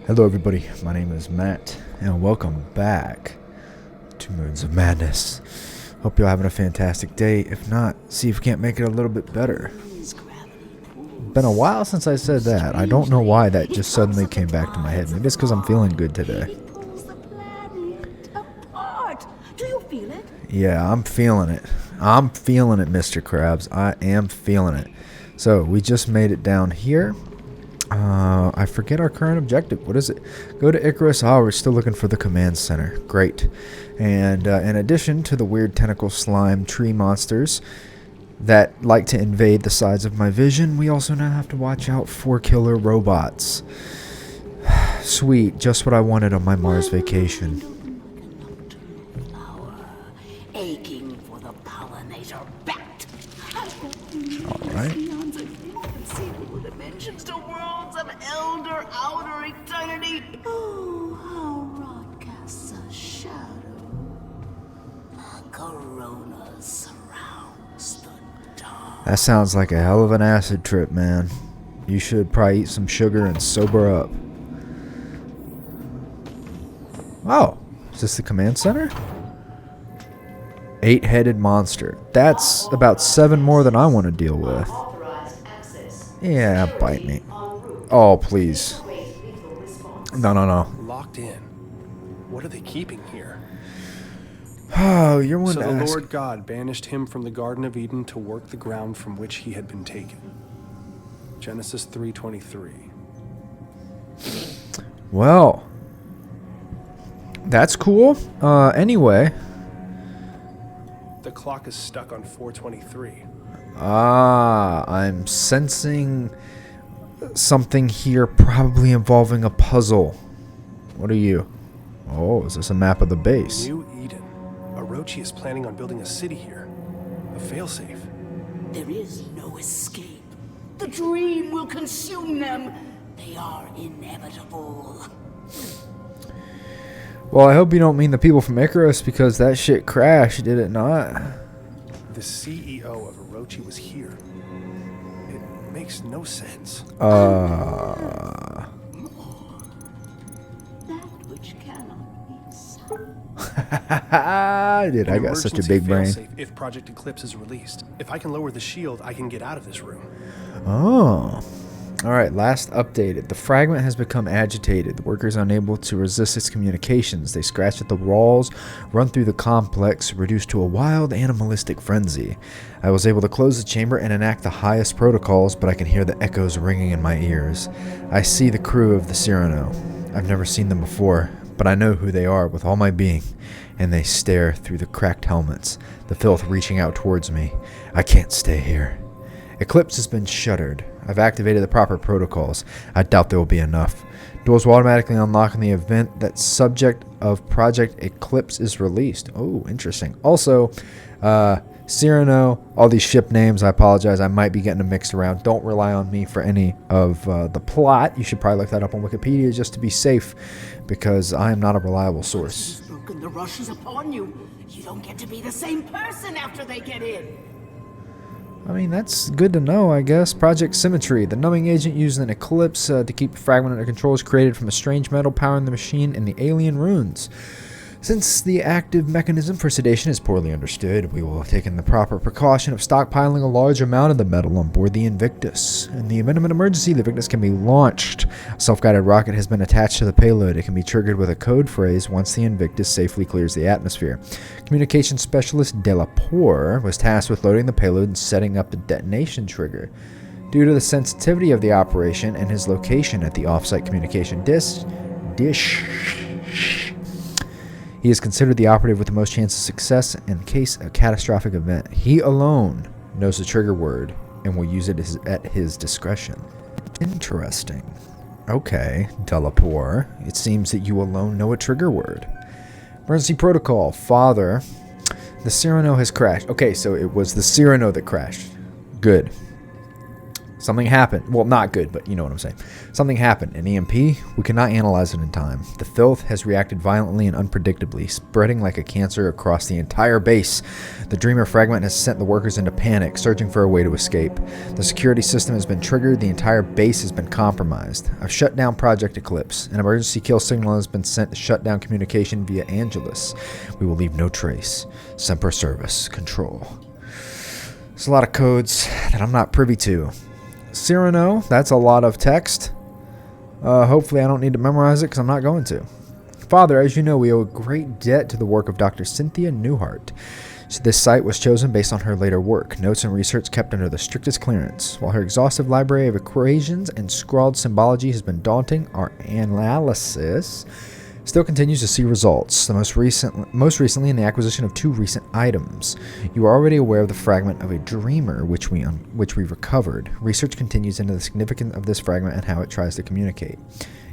Hello everybody, my name is Matt, and welcome back to Moons of Madness. Hope you're having a fantastic day. If not, see if you can't make it a little bit better. Been a while since I said that. I don't know why that just suddenly came back to my head. Maybe it's because I'm feeling good today. Yeah, I'm feeling it. I'm feeling it, Mr. Krabs. I am feeling it. So, we just made it down here. I forget our current objective. What is it? Go to Icarus. Oh, we're still looking for the command center. Great. And in addition to the weird tentacle slime tree monsters that like to invade the sides of my vision, we also now have to watch out for killer robots. Sweet. Just what I wanted on my Mars vacation. Aching for the pollinator bat. Alright. Dimensions to worlds of elder outer eternity. Oh, how rot casts a shadow. A corona surrounds the dark. That sounds like a hell of an acid trip, man. You should probably eat some sugar and sober up. Oh, is this the command center? 8-headed monster. That's about 7 more than I want to deal with. Yeah, bite me. Oh, please. No. Locked in. What are they keeping here? Oh, you're one So to the ask. Lord God banished him from the Garden of Eden to work the ground from which he had been taken. Genesis 3:23. Well, that's cool. Anyway. The clock is stuck on 4:23. I'm sensing something here, probably involving a puzzle. What are you? Oh, is this a map of the base? New Eden. Orochi is planning on building a city here. A failsafe. There is no escape. The dream will consume them. They are inevitable. Well, I hope you don't mean the people from Icarus, because that shit crashed, did it not? The CEO of Orochi was here. It makes no sense. That which cannot be said. Dude, I got such a big brain. Failsafe if Project Eclipse is released. If I can lower the shield, I can get out of this room. Oh. Alright, last updated. The fragment has become agitated. The workers are unable to resist its communications. They scratch at the walls, run through the complex, reduced to a wild, animalistic frenzy. I was able to close the chamber and enact the highest protocols, but I can hear the echoes ringing in my ears. I see the crew of the Cyrano. I've never seen them before, but I know who they are with all my being, and they stare through the cracked helmets, the filth reaching out towards me. I can't stay here. Eclipse has been shuttered. I've activated the proper protocols. I doubt there will be enough. Doors will automatically unlock in the event that subject of Project Eclipse is released. Oh, interesting. Also, Cyrano, all these ship names, I apologize. I might be getting them mixed around. Don't rely on me for any of the plot. You should probably look that up on Wikipedia just to be safe, because I am not a reliable source. Broken, the rush is upon you. You don't get to be the same person after they get in. I mean, that's good to know, I guess. Project Symmetry. The numbing agent used in Eclipse to keep the fragment under control is created from a strange metal powering the machine and the alien runes. Since the active mechanism for sedation is poorly understood, we will have taken the proper precaution of stockpiling a large amount of the metal on board the Invictus. In the event of an emergency, the Invictus can be launched. A self-guided rocket has been attached to the payload. It can be triggered with a code phrase once the Invictus safely clears the atmosphere. Communications specialist Dept was tasked with loading the payload and setting up the detonation trigger. Due to the sensitivity of the operation and his location at the off-site communication dish, he is considered the operative with the most chance of success in case of a catastrophic event. He alone knows the trigger word and will use it at his discretion. Interesting. Okay, Dept. It seems that you alone know a trigger word. Emergency protocol. Father, the Cyrano has crashed. Okay, so it was the Cyrano that crashed. Good. Something happened. Well, not good, but you know what I'm saying. Something happened. An EMP? We cannot analyze it in time. The filth has reacted violently and unpredictably, spreading like a cancer across the entire base. The Dreamer fragment has sent the workers into panic, searching for a way to escape. The security system has been triggered. The entire base has been compromised. I've shut down Project Eclipse. An emergency kill signal has been sent to shut down communication via Angelus. We will leave no trace. Semper Service. Control. There's a lot of codes that I'm not privy to. Cyrano, that's a lot of text. Hopefully I don't need to memorize it because I'm not going to. Father, as you know, we owe a great debt to the work of Dr. Cynthia Newhart. This site was chosen based on her later work, notes and research kept under the strictest clearance. While her exhaustive library of equations and scrawled symbology has been daunting, our analysis still continues to see results, most recently in the acquisition of 2 recent items. You are already aware of the fragment of a dreamer which we recovered. Research continues into the significance of this fragment and how it tries to communicate.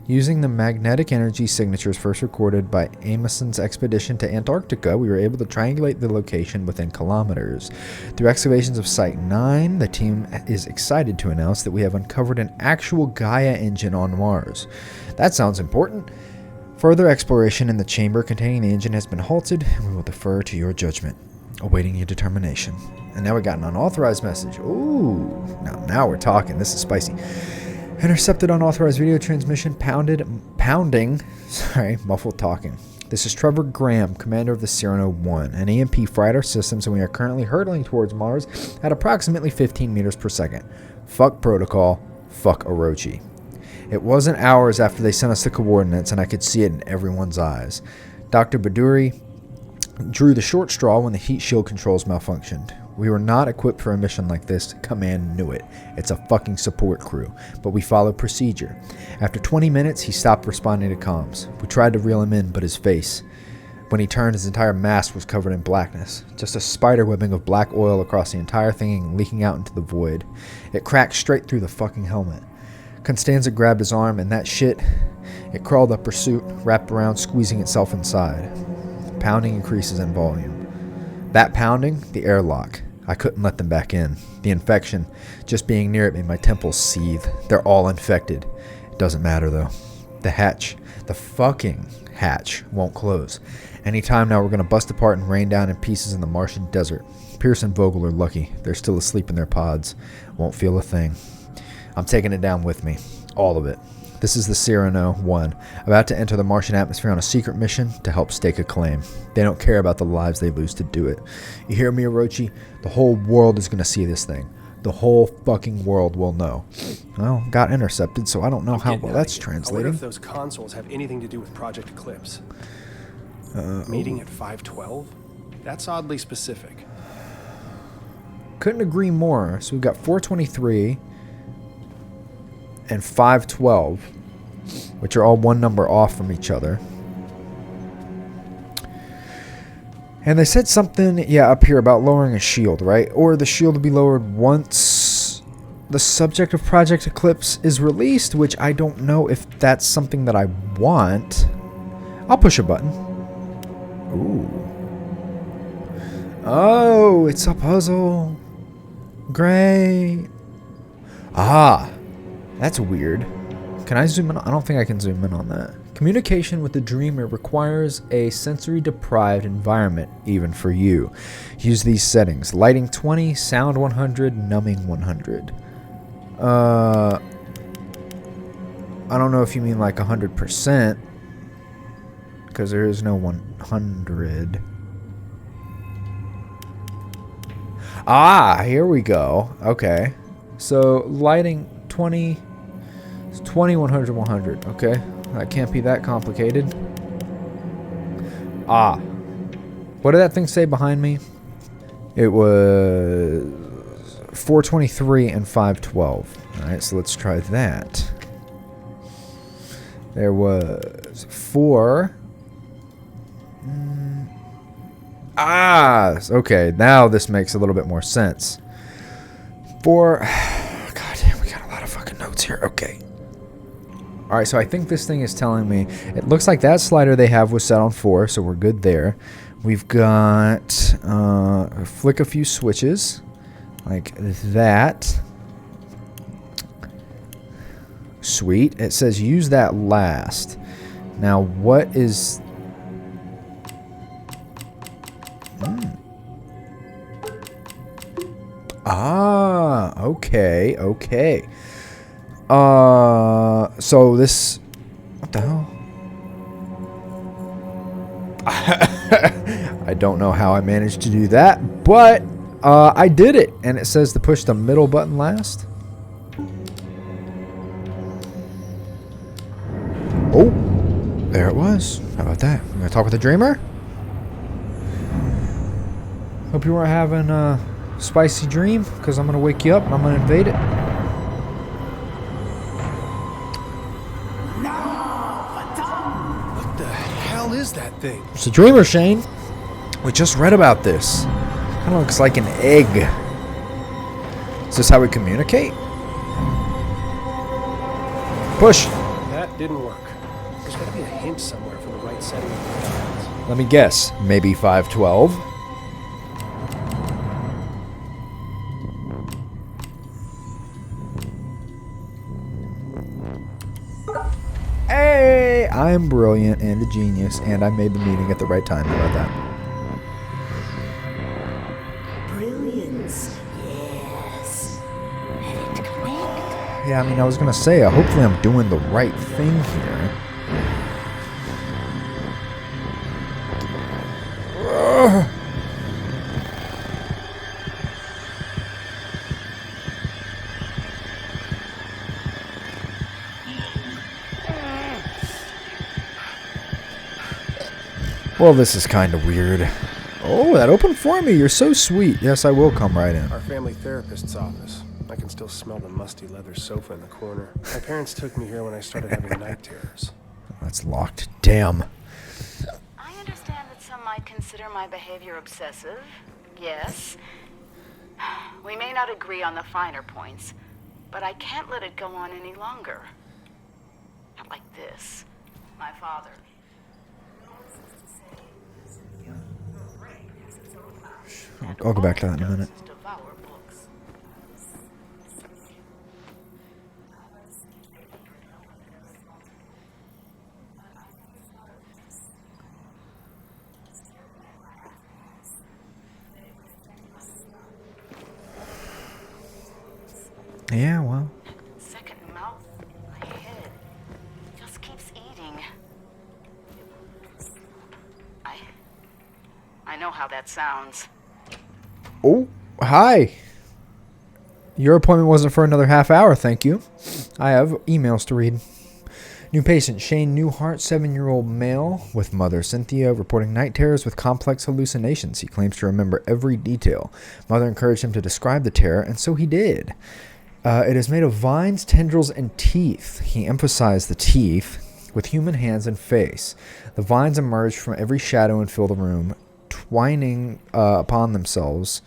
Using the magnetic energy signatures first recorded by Amundsen's expedition to Antarctica, we were able to triangulate the location within kilometers. Through excavations of Site 9, the team is excited to announce that we have uncovered an actual Gaia engine on Mars. That sounds important. Further exploration in the chamber containing the engine has been halted, and we will defer to your judgment, awaiting your determination. And now we got an unauthorized message. Ooh, now we're talking. This is spicy. Intercepted unauthorized video transmission, muffled talking. This is Trevor Graham, commander of the Cyrano 1. An EMP fried our systems, and we are currently hurtling towards Mars at approximately 15 meters per second. Fuck protocol. Fuck Orochi. It wasn't hours after they sent us the coordinates, and I could see it in everyone's eyes. Dr. Baduri drew the short straw when the heat shield controls malfunctioned. We were not equipped for a mission like this. Command knew it. It's a fucking support crew. But we followed procedure. After 20 minutes, he stopped responding to comms. We tried to reel him in, but his face. When he turned, his entire mask was covered in blackness. Just a spider webbing of black oil across the entire thing and leaking out into the void. It cracked straight through the fucking helmet. Constanza grabbed his arm, and that shit, it crawled up her suit, wrapped around, squeezing itself inside. Pounding increases in volume. That pounding, the airlock. I couldn't let them back in. The infection, just being near it made my temples seethe. They're all infected. It doesn't matter, though. The hatch, the fucking hatch, won't close. Anytime now we're going to bust apart and rain down in pieces in the Martian desert. Pierce and Vogel are lucky. They're still asleep in their pods. Won't feel a thing. I'm taking it down with me. All of it. This is the Cyrano 1, about to enter the Martian atmosphere on a secret mission to help stake a claim. They don't care about the lives they lose to do it. You hear me, Orochi? The whole world is going to see this thing. The whole fucking world will know. Well, got intercepted, so I don't know how well that's translating. I wonder if those consoles have anything to do with Project Eclipse. Meeting at 5:12? That's oddly specific. Couldn't agree more. So we've got 423 and 512, which are all one number off from each other. And they said something, up here about lowering a shield, right? Or the shield will be lowered once the subject of Project Eclipse is released, which I don't know if that's something that I want. I'll push a button. Ooh. Oh, it's a puzzle. Great. Ah. That's weird. Can I zoom in? I don't think I can zoom in on that. Communication with the Dreamer requires a sensory-deprived environment, even for you. Use these settings. Lighting 20, sound 100, numbing 100. I don't know if you mean like 100%, because there is no 100. Ah, here we go. Okay. So, lighting 20... 20, 100, 100. Okay. That can't be that complicated. Ah. What did that thing say behind me? It was 423 and 512. Alright, so let's try that. There was 4. Okay. Now this makes a little bit more sense. 4. God damn, we got a lot of fucking notes here. Okay. Alright, so I think this thing is telling me, it looks like that slider they have was set on 4, so we're good there. We've got, flick a few switches, like that. Sweet. It says use that last. Now, what is... Ah, okay, okay. So this... What the hell? I don't know how I managed to do that, but I did it. And it says to push the middle button last. Oh, there it was. How about that? I'm gonna talk with the dreamer. Hope you weren't having a spicy dream, because I'm gonna wake you up and I'm gonna invade it. What the hell is that thing? It's a dreamer, Shane. We just read about this. Kind of looks like an egg. Is this how we communicate? Push. That didn't work. There's gotta be a hint somewhere for the right setting of the dials. Let me guess. Maybe 512. Hey, I'm brilliant and a genius, and I made the meeting at the right time. How about that? Brilliance, yes. Let it connect. Yeah, I mean, I was gonna say, hopefully I'm doing the right thing here. Ugh. Well, this is kind of weird. Oh, that opened for me. You're so sweet. Yes, I will come right in. Our family therapist's office. I can still smell the musty leather sofa in the corner. My parents took me here when I started having night terrors. That's locked. Damn. I understand that some might consider my behavior obsessive. Yes. We may not agree on the finer points, but I can't let it go on any longer. Not like this. My father. I'll go back to that in a minute. Devour books. Yeah, well. Second mouth, my head just keeps eating. I know how that sounds. Oh, hi. Your appointment wasn't for another half hour, thank you. I have emails to read. New patient, Shane Newhart, 7-year-old male with mother Cynthia, reporting night terrors with complex hallucinations. He claims to remember every detail. Mother encouraged him to describe the terror, and so he did. It is made of vines, tendrils, and teeth. He emphasized the teeth with human hands and face. The vines emerge from every shadow and fill the room, twining upon themselves,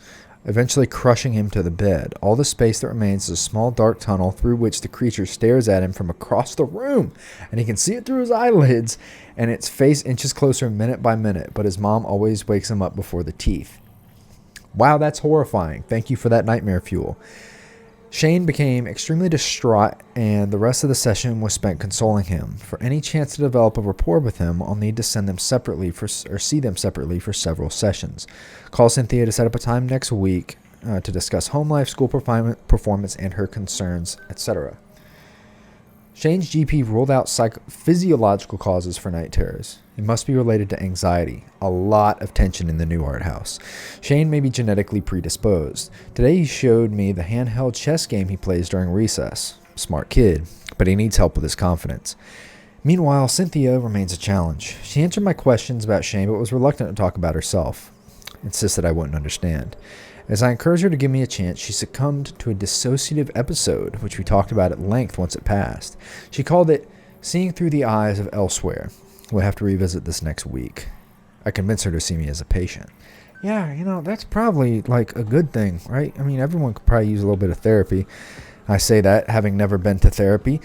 eventually crushing him to the bed. All the space that remains is a small dark tunnel through which the creature stares at him from across the room, and he can see it through his eyelids, and its face inches closer minute by minute, but his mom always wakes him up before the teeth. Wow, that's horrifying. Thank you for that nightmare fuel. Shane became extremely distraught, and the rest of the session was spent consoling him. For any chance to develop a rapport with him, I'll need to send them separately see them separately for several sessions. Call Cynthia to set up a time next week to discuss home life, school performance, and her concerns, etc. Shane's GP ruled out physiological causes for night terrors. It must be related to anxiety. A lot of tension in the Newhart house. Shane may be genetically predisposed. Today he showed me the handheld chess game he plays during recess. Smart kid, but he needs help with his confidence. Meanwhile, Cynthia remains a challenge. She answered my questions about Shane, but was reluctant to talk about herself. Insisted I wouldn't understand. As I encouraged her to give me a chance, she succumbed to a dissociative episode, which we talked about at length once it passed. She called it seeing through the eyes of elsewhere. We'll have to revisit this next week. I convinced her to see me as a patient. Yeah, you know, that's probably like a good thing, right? I mean, everyone could probably use a little bit of therapy. I say that having never been to therapy.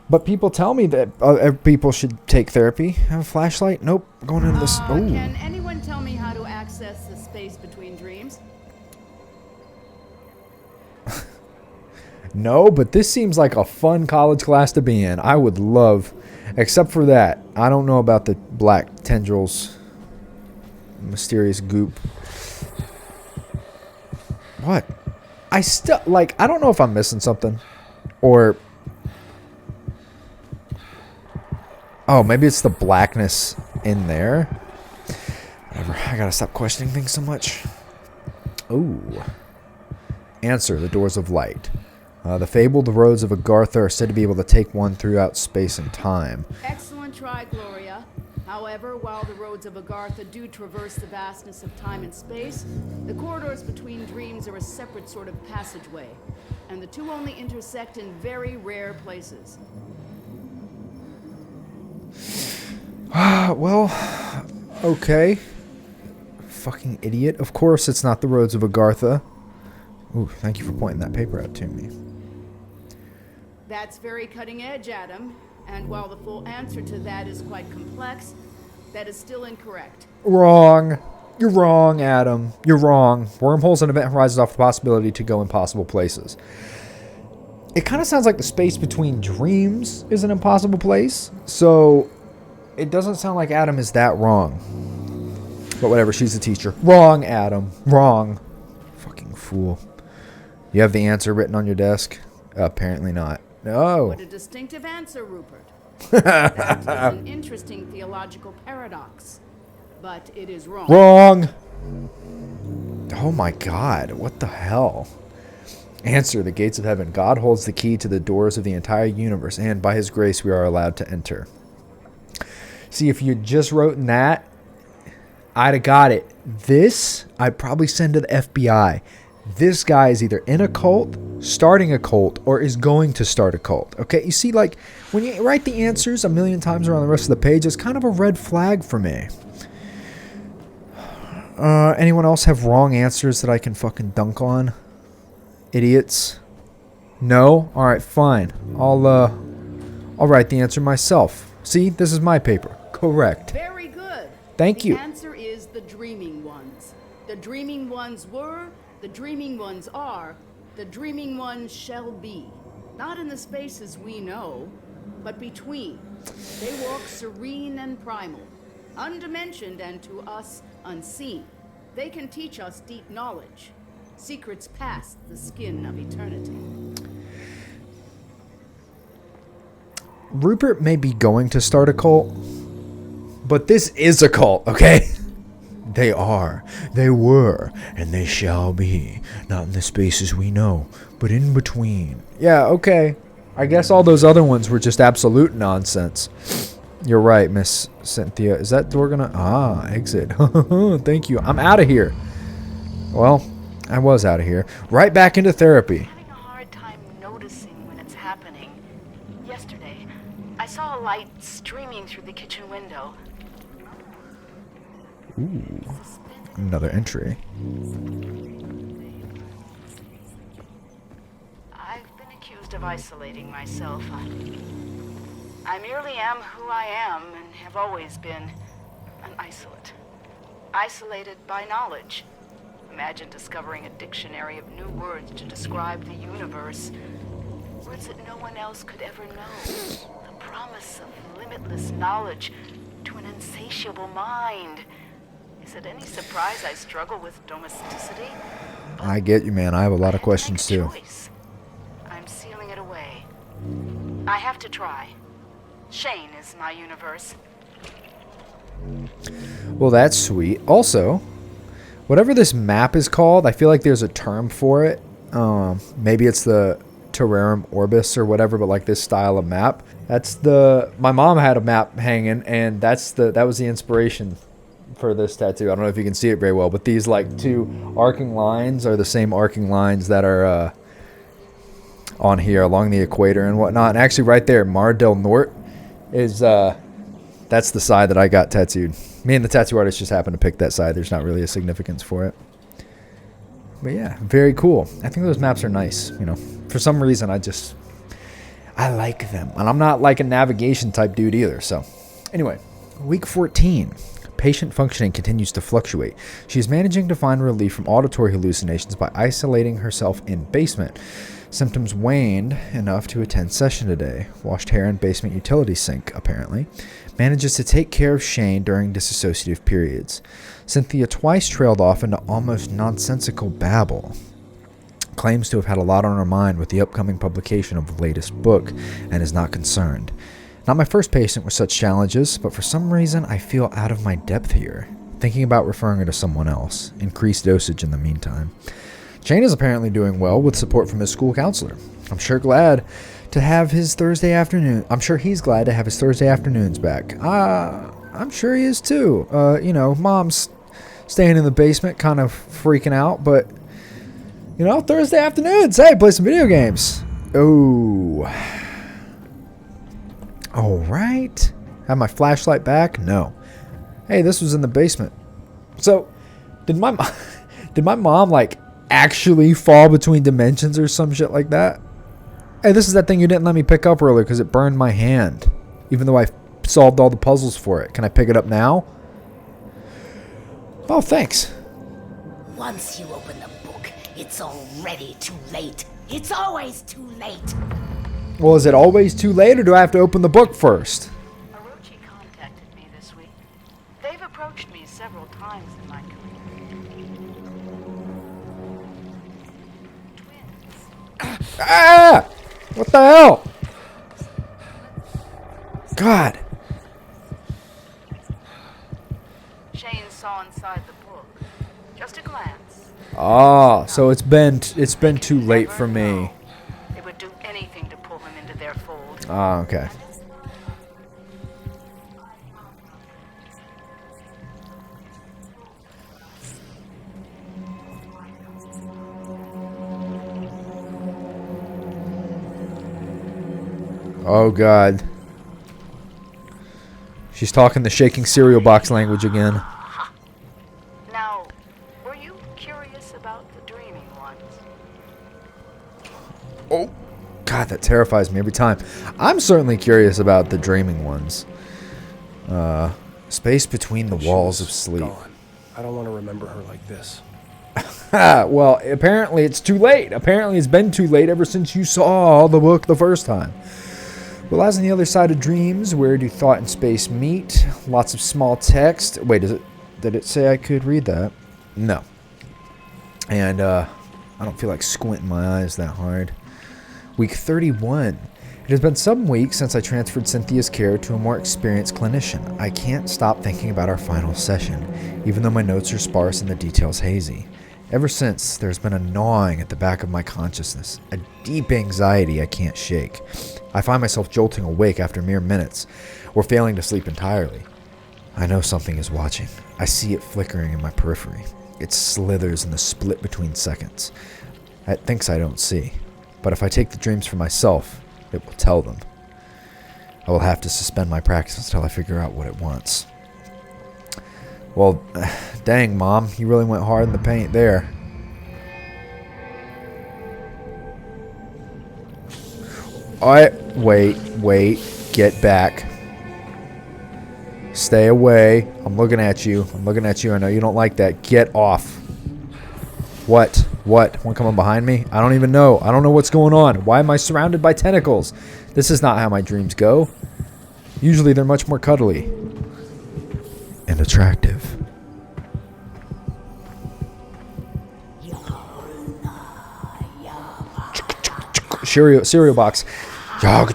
But people tell me that people should take therapy. Have a flashlight? Nope. Going into this. Oh. Can anyone tell me how to access the space between dreams? No, but this seems like a fun college class to be in. I would love, except for that. I don't know about the black tendrils. Mysterious goop. What? I still, like, I don't know if I'm missing something. Or... oh, maybe it's the blackness in there. Whatever. I gotta stop questioning things so much. Ooh. Answer, the doors of light. The fabled roads of Agartha are said to be able to take one throughout space and time. Excellent try, Gloria. However, while the roads of Agartha do traverse the vastness of time and space, the corridors between dreams are a separate sort of passageway, and the two only intersect in very rare places. Well, okay. Fucking idiot. Of course it's not the roads of Agartha. Ooh, thank you for pointing that paper out to me. That's very cutting edge, Adam. And while the full answer to that is quite complex, that is still incorrect. Wrong. You're wrong, Adam. You're wrong. Wormholes and event horizons offer the possibility to go impossible places. It kind of sounds like the space between dreams is an impossible place. So, it doesn't sound like Adam is that wrong. But whatever, she's a teacher. Wrong, Adam. Wrong. Fucking fool. You have the answer written on your desk? Apparently not. No. What a distinctive answer, Rupert. That is an interesting theological paradox. But it is wrong. Wrong. Oh my God. What the hell? Answer, the gates of heaven. God holds the key to the doors of the entire universe, and by his grace we are allowed to enter. See, if you just wrote in that, I'd have got it. This, I'd probably send to the FBI. This guy is either in a cult, starting a cult, or is going to start a cult. Okay, you see, like, when you write the answers a million times around the rest of the page, it's kind of a red flag for me. Anyone else have wrong answers that I can fucking dunk on? Idiots? No? Alright, fine. I'll write the answer myself. See, this is my paper. Correct. Very good. Thank you. The answer is the dreaming ones. The dreaming ones were, the dreaming ones are, the dreaming ones shall be. Not in the spaces we know, but between. They walk serene and primal, undimensioned and to us unseen. They can teach us deep knowledge, secrets past the skin of eternity. Rupert may be going to start a cult, but this is a cult, okay? They are, they were, and they shall be. Not in the spaces we know, but in between. Yeah, okay. I guess all those other ones were just absolute nonsense. You're right, Miss Cynthia. Is that door gonna... ah, exit. Thank you. I'm out of here. Well, I was out of here. Right back into therapy. Having a hard time noticing when it's happening. Yesterday, I saw a light streaming through the kitchen window. Ooh, another entry. I've been accused of isolating myself. I merely am who I am and have always been an isolate. Isolated by knowledge. Imagine discovering a dictionary of new words to describe the universe. Words that no one else could ever know. The promise of limitless knowledge to an insatiable mind. Is it any surprise I struggle with domesticity? I get you, man. I have a lot of questions, too. I'm sealing it away. I have to try. Shane is my universe. Well, that's sweet. Also, whatever this map is called, I feel like there's a term for it. Maybe it's the Terrarum Orbis or whatever, but like this style of map. That's the... my mom had a map hanging, and that was the inspiration for this tattoo. I don't know if you can see it very well, but these like two arcing lines are the same arcing lines that are on here along the equator and whatnot. And actually right there, Mar del Norte is that's the side that I got tattooed. Me and the tattoo artist just happened to pick that side. There's not really a significance for it. But yeah, very cool. I think those maps are nice. You know, for some reason I like them. And I'm not like a navigation type dude either. So anyway, week 14. Patient functioning continues to fluctuate. She is managing to find relief from auditory hallucinations by isolating herself in basement. Symptoms waned enough to attend session today. Washed hair in basement utility sink, apparently. Manages to take care of Shane during dissociative periods. Cynthia twice trailed off into almost nonsensical babble. Claims to have had a lot on her mind with the upcoming publication of the latest book and is not concerned. Not my first patient with such challenges, but for some reason I feel out of my depth here. Thinking about referring her to someone else. Increased dosage in the meantime. Shane is apparently doing well with support from his school counselor. I'm sure glad to have his Thursday afternoon. I'm sure he's glad to have his Thursday afternoons back. I'm sure he is too. Mom's staying in the basement, kind of freaking out, but Thursday afternoons, hey, play some video games. Oh. All right. Have my flashlight back? No. Hey, this was in the basement. So, did my mom like actually fall between dimensions or some shit like that? Hey, this is that thing you didn't let me pick up earlier because it burned my hand, even though I solved all the puzzles for it. Can I pick it up now? Oh, thanks. Once you open the book, it's already too late. It's always too late. Well, is it always too late, or do I have to open the book first? Orochi contacted me this week. They've approached me several times in my career. Twins. Ah! What the hell? God. Shane saw inside the book. Just a glance. Ah, so it's been too late for me. They would do anything to pull him into their fold. Ah, okay. Oh, God. She's talking the shaking cereal box language again. Now, were you curious about the dreaming ones? Oh, God, that terrifies me every time. I'm certainly curious about the dreaming ones. Space between the walls of sleep. Gone. I don't want to remember her like this. Well, apparently it's too late. Apparently it's been too late ever since you saw the book the first time. Well, as on the other side of dreams, where do thought and space meet? Lots of small text. Wait, did it say I could read that? No. And I don't feel like squinting my eyes that hard. Week 31. It has been some weeks since I transferred Cynthia's care to a more experienced clinician. I can't stop thinking about our final session, even though my notes are sparse and the details hazy. Ever since, there's been a gnawing at the back of my consciousness, a deep anxiety I can't shake. I find myself jolting awake after mere minutes, or failing to sleep entirely. I know something is watching. I see it flickering in my periphery. It slithers in the split between seconds. It thinks I don't see, but if I take the dreams for myself, it will tell them. I will have to suspend my practice until I figure out what it wants. Well, dang, Mom, you really went hard in the paint there. Wait, get back. Stay away. I'm looking at you. I know you don't like that. Get off. What? One coming behind me? I don't even know. I don't know what's going on. Why am I surrounded by tentacles? This is not how my dreams go. Usually they're much more cuddly. And attractive. Cereal box. I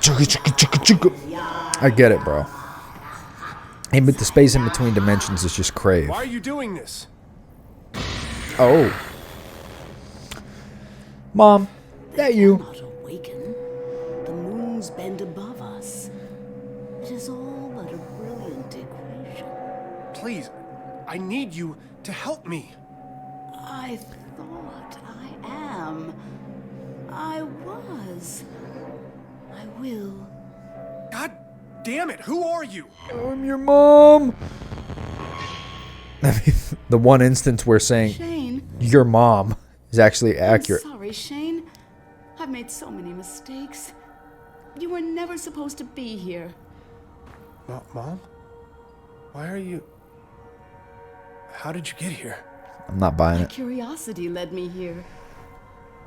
get it, bro. And but the space in between dimensions is just crave. Why are you doing this? Oh. Mom, that you? Not awaken. The moons bend above us. It is all but a brilliant equation. Please, I need you to help me. I thought I am. I was. I will. God damn it, who are you? I'm your mom. The one instance where saying Shane. your mom is actually accurate. I'm sorry, Shane. I've made so many mistakes. You were never supposed to be here. Mom? Why are you... How did you get here? I'm not buying My it. curiosity led me here.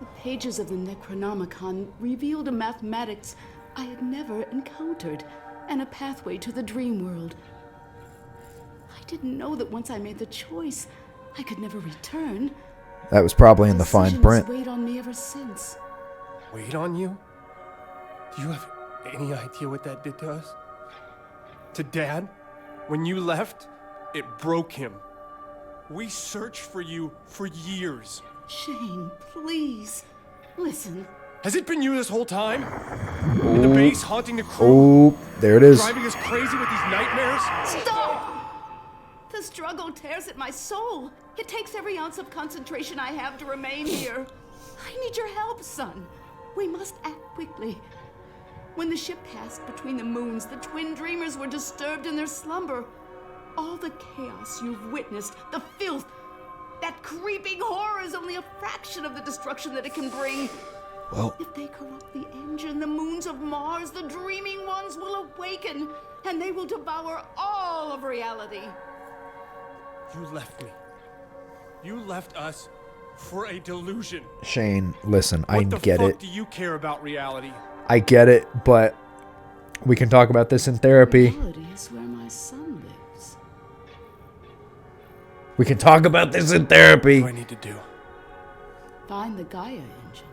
The pages of the Necronomicon revealed a mathematics I had never encountered, and a pathway to the dream world. I didn't know that once I made the choice, I could never return. That was probably in the fine print. Weighed on me ever since. Wait on you? Do you have any idea what that did to us? To Dad? When you left, it broke him. We searched for you for years. Shane, please. Listen. Has it been you this whole time? In the base, haunting the crew? Oh, there it is. Driving us crazy with these nightmares? Stop! The struggle tears at my soul. It takes every ounce of concentration I have to remain here. I need your help, son. We must act quickly. When the ship passed between the moons, the twin dreamers were disturbed in their slumber. All the chaos you've witnessed, the filth, that creeping horror is only a fraction of the destruction that it can bring. Well, If they corrupt the engine, the moons of Mars, the dreaming ones will awaken, and they will devour all of reality. You left me. You left us for a delusion. Shane, listen, I What the get fuck it. do you care about reality? I get it, but we can talk about this in therapy. Reality is where my son lives. We can talk about this in What do therapy. I need to do? Find the Gaia engine.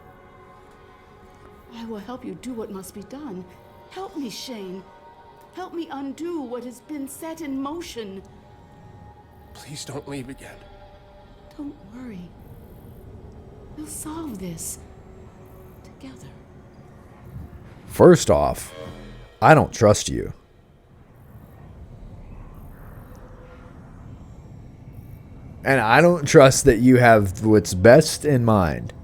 I will help you do what must be done. Help me, Shane. Help me undo what has been set in motion. Please don't leave again. Don't worry. We'll solve this together. First off, I don't trust you. And I don't trust that you have what's best in mind.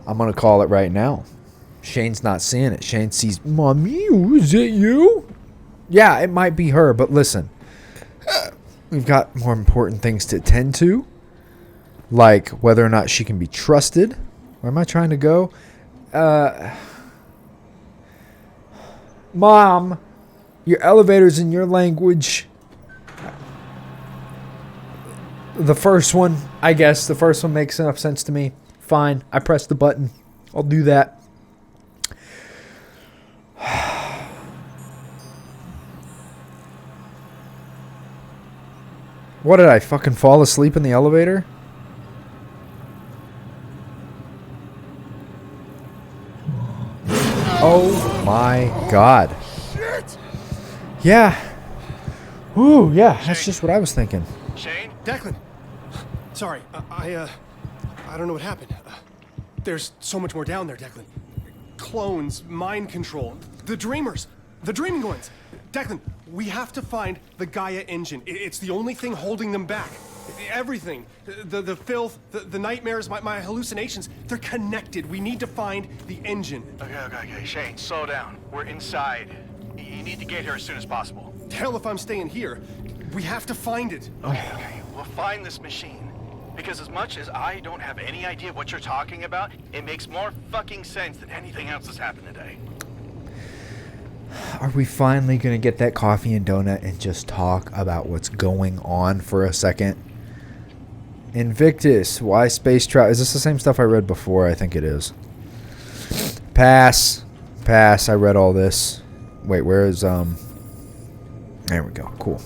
I'm going to call it right now. Shane's not seeing it. Shane sees, Mommy, is it you? Yeah, it might be her, but listen. We've got more important things to attend to. Like whether or not she can be trusted. Where am I trying to go? Mom, your elevator's in your language. The first one, I guess. The first one makes enough sense to me. Fine. I pressed the button. I'll do that. What, did I fucking fall asleep in the elevator? Oh my god. Yeah. Ooh, yeah, that's just what I was thinking. Shane? Declan! Sorry, I don't know what happened. There's so much more down there, Declan. Clones, mind control, the dreamers, the dreaming ones. Declan, we have to find the Gaia engine. It's the only thing holding them back. Everything, the filth, the nightmares, my hallucinations, they're connected. We need to find the engine. Okay. Shane, slow down. We're inside. You need to get here as soon as possible. Hell if I'm staying here. We have to find it. Okay. We'll find this machine. Because as much as I don't have any idea what you're talking about, it makes more fucking sense than anything else that's happened today. Are we finally going to get that coffee and donut and just talk about what's going on for a second? Invictus, why space travel? Is this the same stuff I read before? I think it is. Pass. I read all this. Wait, where is, there we go. Cool.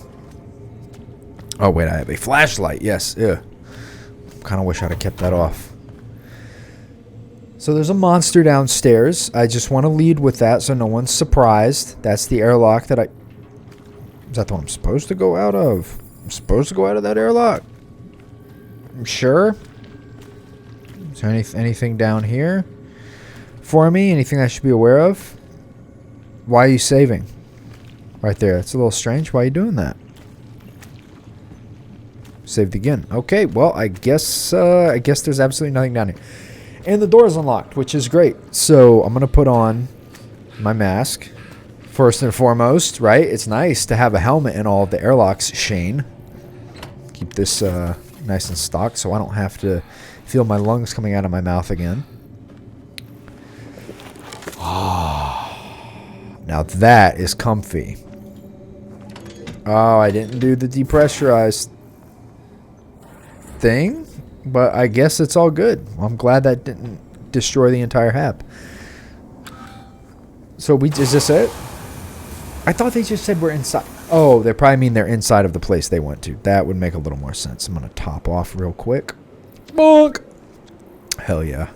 Oh, wait, I have a flashlight. Yes, yeah. Kind of wish I'd have kept that off. So there's a monster downstairs. I just want to lead with that so no one's surprised. That's the airlock that I... Is that the one I'm supposed to go out of? I'm supposed to go out of that airlock? I'm sure. Is there anything down here for me? Anything I should be aware of? Why are you saving? Right there. That's a little strange. Why are you doing that? Saved again. Okay, well, I guess there's absolutely nothing down here. And the door is unlocked, which is great. So I'm going to put on my mask. First and foremost, right? It's nice to have a helmet in all of the airlocks, Shane. Keep this nice and stocked so I don't have to feel my lungs coming out of my mouth again. Now that is comfy. Oh, I didn't do the depressurized thing? But I guess it's all good. I'm glad that didn't destroy the entire hab. So is this it? I thought they just said we're inside. Oh, they probably mean they're inside of the place they went to. That would make a little more sense. I'm going to top off real quick. Bonk! Hell yeah.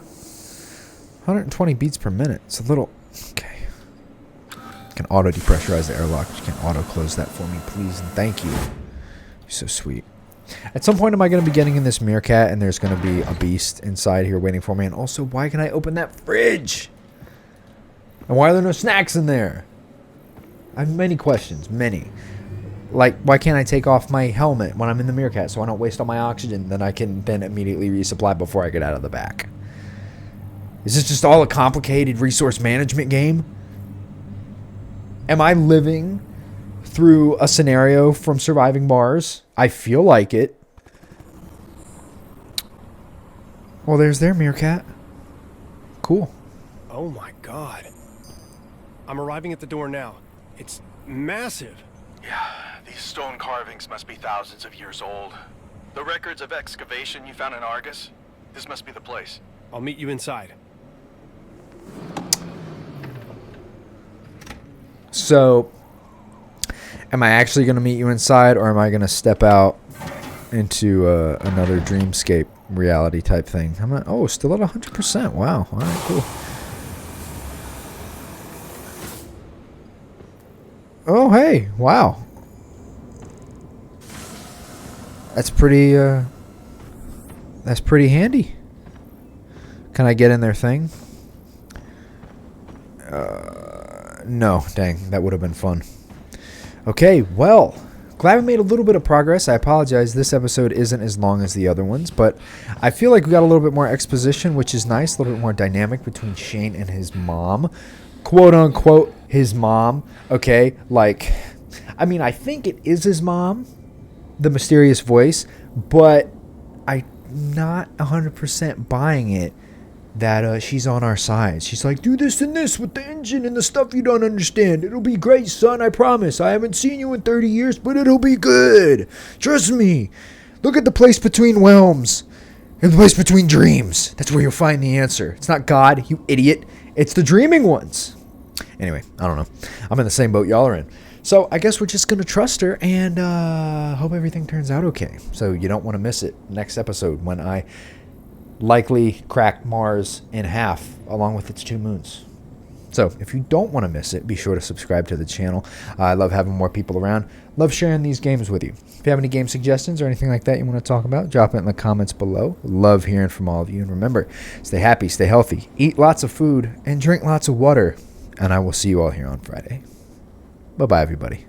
120 beats per minute. It's a little... Okay. Can auto depressurize the airlock. You can auto close that for me, please, and thank you. You're so sweet. At some point, am I going to be getting in this meerkat and there's going to be a beast inside here waiting for me? And also, why can I open that fridge? And why are there no snacks in there? I have many questions. Many. Like, why can't I take off my helmet when I'm in the meerkat so I don't waste all my oxygen? Then I can then immediately resupply before I get out of the back. Is this just all a complicated resource management game? Am I living through a scenario from Surviving Mars? I feel like it. Well, there's their meerkat. Cool. Oh my god. I'm arriving at the door now. It's massive. Yeah, these stone carvings must be thousands of years old. The records of excavation you found in Argus? This must be the place. I'll meet you inside. So, am I actually going to meet you inside, or am I going to step out into another dreamscape reality type thing? Oh, still at 100%. Wow. All right, cool. Oh, hey. Wow. That's pretty handy. Can I get in their thing? No. Dang. That would have been fun. Okay, well, glad we made a little bit of progress. I apologize. This episode isn't as long as the other ones, but I feel like we got a little bit more exposition, which is nice. A little bit more dynamic between Shane and his mom. Quote unquote, his mom. Okay, like, I mean, I think it is his mom, the mysterious voice, but I'm not 100% buying it that she's on our side. She's like, do this and this with the engine and the stuff you don't understand. It'll be great, son, I promise. I haven't seen you in 30 years, but it'll be good. Trust me. Look at the place between realms and the place between dreams. That's where you'll find the answer. It's not God, you idiot. It's the dreaming ones. Anyway, I don't know. I'm in the same boat y'all are in. So I guess we're just going to trust her and hope everything turns out okay. So you don't want to miss it next episode when I likely crack Mars in half along with its 2 moons. So if you don't want to miss it, be sure to subscribe to the channel. I love having more people around. Love sharing these games with you. If you have any game suggestions or anything like that you want to talk about, drop it in the comments below. Love hearing from all of you. And remember, stay happy, stay healthy, eat lots of food, and drink lots of water. And I will see you all here on Friday. Bye-bye, everybody.